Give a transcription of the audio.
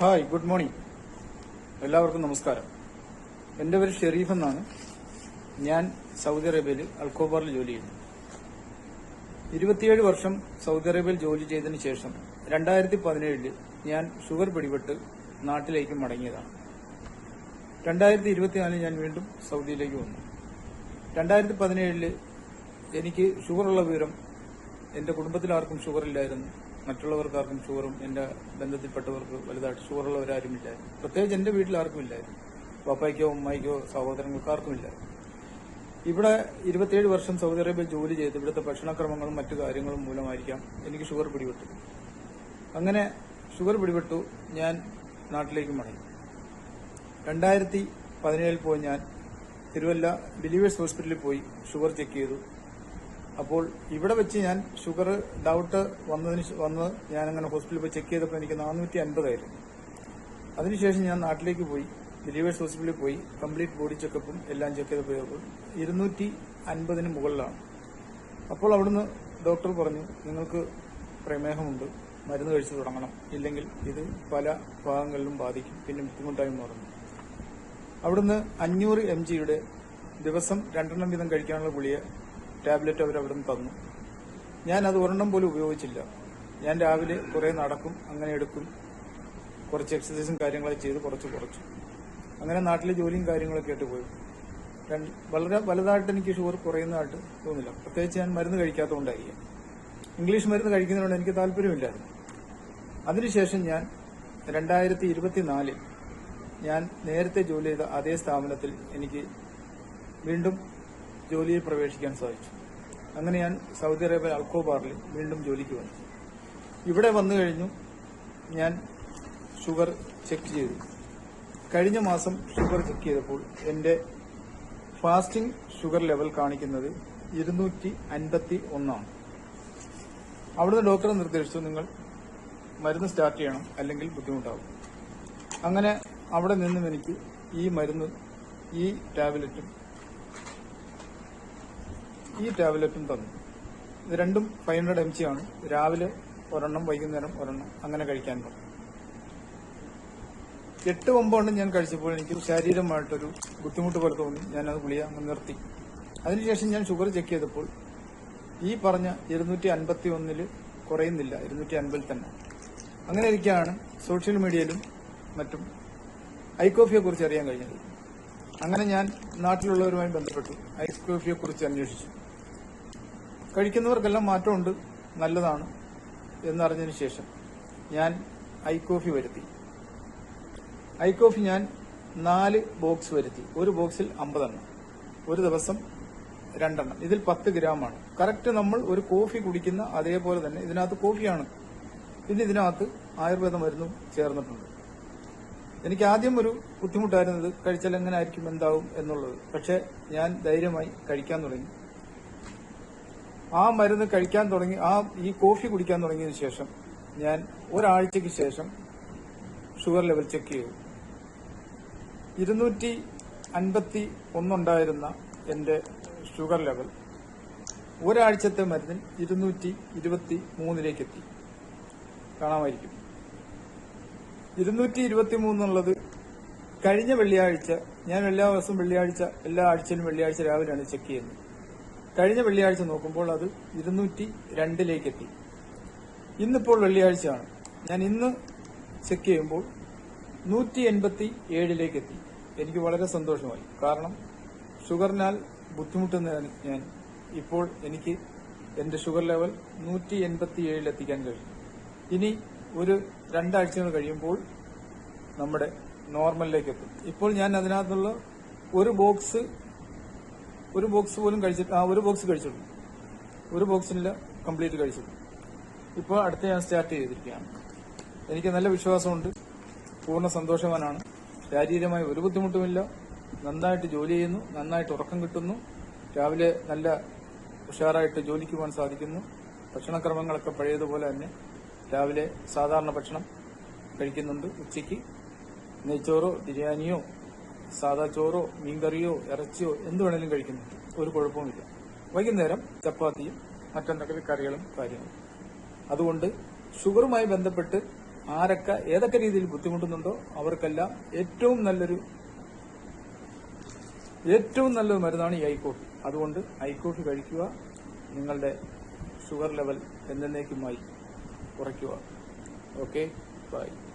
Hi, good morning. എല്ലാവർക്കും നമസ്കാരം. എൻ്റെ പേര് ഷെരീഫ് എന്നാണ്. ഞാൻ സൗദി അറേബ്യയിൽ അൽഖോബാറിൽ ജോലി ചെയ്യുന്നു. 27 വർഷം സൗദി അറേബ്യയിൽ ജോലി ചെയ്തതിനു ശേഷം 2017 ഞാൻ ഷുഗർ പിടിപെട്ട് നാട്ടിലേക്ക് മടങ്ങിയതാണ്. 2024 ഞാൻ വീണ്ടും സൗദിയിലേക്ക് വന്നു. 2017 എനിക്ക് ഷുഗറുള്ള വിവരം എന്റെ കുടുംബത്തിലാർക്കും ഷുഗറില്ലായിരുന്നു. മറ്റുള്ളവർക്കാർക്കും ഷുഗറും എന്റെ ബന്ധത്തിൽപ്പെട്ടവർക്ക് വലുതായിട്ട് ഷുഗറുള്ളവരാരുമില്ലായിരുന്നു. പ്രത്യേകിച്ച് എന്റെ വീട്ടിൽ ആർക്കും ഇല്ലായിരുന്നു. പാപ്പയ്ക്കോ ഉമ്മയ്ക്കോ സഹോദരങ്ങൾക്കാർക്കും ഇല്ലായിരുന്നു. ഇവിടെ 27 വർഷം സൗദി അറേബ്യയിൽ ജോലി ചെയ്ത് ഇവിടുത്തെ ഭക്ഷണക്രമങ്ങളും മറ്റു കാര്യങ്ങളും മൂലമായിരിക്കാം എനിക്ക് ഷുഗർ പിടിപെട്ടു. അങ്ങനെ ഷുഗർ പിടിപെട്ടു. ഞാൻ നാട്ടിലേക്ക് മടങ്ങി. 2017 പോയി ഞാൻ തിരുവല്ല ബിലീവേഴ്സ് ഹോസ്പിറ്റലിൽ പോയി ഷുഗർ ചെക്ക് ചെയ്തു. അപ്പോൾ ഇവിടെ വെച്ച് ഞാൻ ഷുഗർ ഡൗട്ട് വന്ന് ഞാനങ്ങനെ ഹോസ്പിറ്റലിൽ പോയി ചെക്ക് ചെയ്തപ്പോൾ എനിക്ക് 450 ആയിരുന്നു. അതിനുശേഷം ഞാൻ നാട്ടിലേക്ക് പോയി ബിലീവേഴ്സ് ഹോസ്പിറ്റലിൽ പോയി കംപ്ലീറ്റ് ബോഡി ചെക്കപ്പും എല്ലാം ചെക്ക് ചെയ്തപ്പോൾ 250 മുകളിലാണ്. അപ്പോൾ അവിടുന്ന് ഡോക്ടർ പറഞ്ഞു, നിങ്ങൾക്ക് പ്രമേഹമുണ്ട്, മരുന്ന് കഴിച്ചു തുടങ്ങണം, ഇല്ലെങ്കിൽ ഇത് പല ഭാഗങ്ങളിലും ബാധിക്കും, പിന്നെ ബുദ്ധിമുട്ടായി മാറുന്നു. അവിടുന്ന് 500 mg ദിവസം 2 വീതം കഴിക്കാനുള്ള ഗുളിക ടാബ്ലറ്റ് അവരവിടുന്ന് തന്നു. ഞാൻ അത് ഒരെണ്ണം പോലും ഉപയോഗിച്ചില്ല. ഞാൻ രാവിലെ കുറെ നടക്കും, അങ്ങനെ എടുക്കും, കുറച്ച് എക്സസൈസും കാര്യങ്ങളൊക്കെ ചെയ്ത് കുറച്ചു. അങ്ങനെ നാട്ടിലെ ജോലിയും കാര്യങ്ങളൊക്കെ ആയിട്ട് പോയി. വളരെ വലുതായിട്ട് എനിക്ക് ഷുഗർ കുറയുന്നതായിട്ട് തോന്നില്ല. പ്രത്യേകിച്ച് ഞാൻ മരുന്ന് കഴിക്കാത്തതുകൊണ്ടായിരിക്കും. ഇംഗ്ലീഷ് മരുന്ന് കഴിക്കുന്നതുകൊണ്ട് എനിക്ക് താല്പര്യമില്ലായിരുന്നു. അതിനുശേഷം ഞാൻ 2024 ഞാൻ നേരത്തെ ജോലി ചെയ്ത അതേ സ്ഥാപനത്തിൽ എനിക്ക് വീണ്ടും ജോലിയിൽ പ്രവേശിക്കാൻ സാധിച്ചു. അങ്ങനെ ഞാൻ സൗദി അറേബ്യ അൽഖോബാറിൽ വീണ്ടും ജോലിക്ക് വന്നു. ഇവിടെ വന്നു കഴിഞ്ഞു ഞാൻ ഷുഗർ ചെക്ക് ചെയ്തു. കഴിഞ്ഞ മാസം ഷുഗർ ചെക്ക് ചെയ്തപ്പോൾ എന്റെ ഫാസ്റ്റിംഗ് ഷുഗർ ലെവൽ കാണിക്കുന്നത് 251 ആണ്. അവിടുന്ന് ഡോക്ടർ നിർദ്ദേശിച്ചു, നിങ്ങൾ മരുന്ന് സ്റ്റാർട്ട് ചെയ്യണം, അല്ലെങ്കിൽ ബുദ്ധിമുട്ടാവും. അങ്ങനെ അവിടെ നിന്നും എനിക്ക് ഈ മരുന്ന് ഈ ടാബ്ലറ്റും തന്നു. ഇത് രണ്ടും 500 mg ആണ്. രാവിലെ ഒരെണ്ണം, വൈകുന്നേരം ഒരെണ്ണം, അങ്ങനെ കഴിക്കാൻ പറഞ്ഞു. 8-9 ഞാൻ കഴിച്ചപ്പോൾ എനിക്ക് ശാരീരികമായിട്ടൊരു ബുദ്ധിമുട്ട് പോലെ തോന്നി. ഞാനത് ഗുളിക അങ്ങ് നിർത്തി. അതിനുശേഷം ഞാൻ ഷുഗർ ചെക്ക് ചെയ്തപ്പോൾ ഈ പറഞ്ഞ 251 കുറയുന്നില്ല, 250 തന്നെ. അങ്ങനെ ഇരിക്കുകയാണ് സോഷ്യൽ മീഡിയയിലും മറ്റും ഐകോഫിയെ കുറിച്ച് അറിയാൻ കഴിഞ്ഞത്. അങ്ങനെ ഞാൻ നാട്ടിലുള്ളവരുമായി ബന്ധപ്പെട്ടു ഐകോഫിയെ കുറിച്ച് അന്വേഷിച്ചു. കഴിക്കുന്നവർക്കെല്ലാം മാറ്റമുണ്ട്, നല്ലതാണ് എന്നറിഞ്ഞതിന് ശേഷം ഞാൻ ഐകോഫി വരുത്തി. ഐകോഫി ഞാൻ 4 ബോക്സ് വരുത്തി. ഒരു ബോക്സിൽ 50 എണ്ണം, ഒരു ദിവസം 2 എണ്ണം. ഇതിൽ 10 ഗ്രാമാണ്. കറക്റ്റ് നമ്മൾ ഒരു കോഫി കുടിക്കുന്ന അതേപോലെ തന്നെ ഇതിനകത്ത് കോഫിയാണ്. പിന്നെ ഇതിനകത്ത് ആയുർവേദ മരുന്നും ചേർന്നിട്ടുണ്ട്. എനിക്ക് ആദ്യം ഒരു ബുദ്ധിമുട്ടായിരുന്നത് കഴിച്ചാൽ എങ്ങനെ ആയിരിക്കും, എന്താവും എന്നുള്ളത്. പക്ഷെ ഞാൻ ധൈര്യമായി കഴിക്കാൻ തുടങ്ങി. ആ മരുന്ന് കഴിക്കാൻ തുടങ്ങി, ഈ കോഫി കുടിക്കാൻ തുടങ്ങിയതിനു ശേഷം ഞാൻ ഒരാഴ്ചയ്ക്ക് ശേഷം ഷുഗർ ലെവൽ ചെക്ക് ചെയ്തു. 251 ഉണ്ടായിരുന്ന എന്റെ ഷുഗർ ലെവൽ ഒരാഴ്ചത്തെ മരുന്നിൽ 223 എത്തി. കാണാമായിരിക്കും. 223 എന്നുള്ളത് കഴിഞ്ഞ വെള്ളിയാഴ്ച, ഞാൻ എല്ലാ ദിവസവും വെള്ളിയാഴ്ച, എല്ലാ ആഴ്ചയിലും വെള്ളിയാഴ്ച രാവിലെയാണ് ചെക്ക് ചെയ്യുന്നത്. കഴിഞ്ഞ വെള്ളിയാഴ്ച നോക്കുമ്പോൾ അത് 202 എത്തി. ഇന്നിപ്പോൾ വെള്ളിയാഴ്ചയാണ്. ഞാൻ ഇന്ന് ചെക്ക് ചെയ്യുമ്പോൾ 187 എത്തി. എനിക്ക് വളരെ സന്തോഷമായി. കാരണം ഷുഗറിനാൽ ബുദ്ധിമുട്ടുന്ന ഞാൻ ഇപ്പോൾ എനിക്ക് എന്റെ ഷുഗർ ലെവൽ 187 എത്തിക്കാൻ കഴിയും. ഇനി ഒരു 2 ആഴ്ചകൾ കഴിയുമ്പോൾ നമ്മുടെ നോർമലിലേക്ക് എത്തും. ഇപ്പോൾ ഞാൻ അതിനകത്തുള്ള ഒരു ബോക്സ് പോലും കഴിച്ചിട്ട്, ഒരു ബോക്സ് കഴിച്ചിട്ടുണ്ട്. ഒരു ബോക്സിനില്ല, കംപ്ലീറ്റ് കഴിച്ചിട്ടുണ്ട്. ഇപ്പോൾ അടുത്ത ഞാൻ സ്റ്റാർട്ട് ചെയ്തിരിക്കുകയാണ്. എനിക്ക് നല്ല വിശ്വാസമുണ്ട്, പൂർണ്ണ സന്തോഷവാനാണ്. ശാരീരികമായി ഒരു ബുദ്ധിമുട്ടുമില്ല. നന്നായിട്ട് ജോലി ചെയ്യുന്നു, നന്നായിട്ട് ഉറക്കം കിട്ടുന്നു, രാവിലെ നല്ല ഉഷാറായിട്ട് ജോലിക്ക് പോകാൻ സാധിക്കുന്നു. ഭക്ഷണക്രമങ്ങളൊക്കെ പഴയതുപോലെ തന്നെ രാവിലെ സാധാരണ ഭക്ഷണം കഴിക്കുന്നുണ്ട്. ഉച്ചയ്ക്ക് നെയ്ച്ചോറോ ബിരിയാണിയോ സാദാ ചോറോ മീൻകറിയോ ഇറച്ചിയോ എന്ത് വേണേലും കഴിക്കുന്നുണ്ട്, ഒരു കുഴപ്പവുമില്ല. വൈകുന്നേരം ചപ്പാത്തിയും മറ്റെന്തെങ്കിലും കറികളും കാര്യങ്ങളും. അതുകൊണ്ട് ഷുഗറുമായി ബന്ധപ്പെട്ട് ആരൊക്കെ ഏതൊക്കെ രീതിയിൽ ബുദ്ധിമുട്ടുന്നുണ്ടോ അവർക്കെല്ലാം ഏറ്റവും നല്ലൊരു മരുന്നാണ് ഈ ഐ-കോഫി. അതുകൊണ്ട് ഐ-കോഫി കഴിക്കുക. നിങ്ങളുടെ ഷുഗർ ലെവൽ എന്നേക്കുമായി കുറയ്ക്കുക. Okay, by.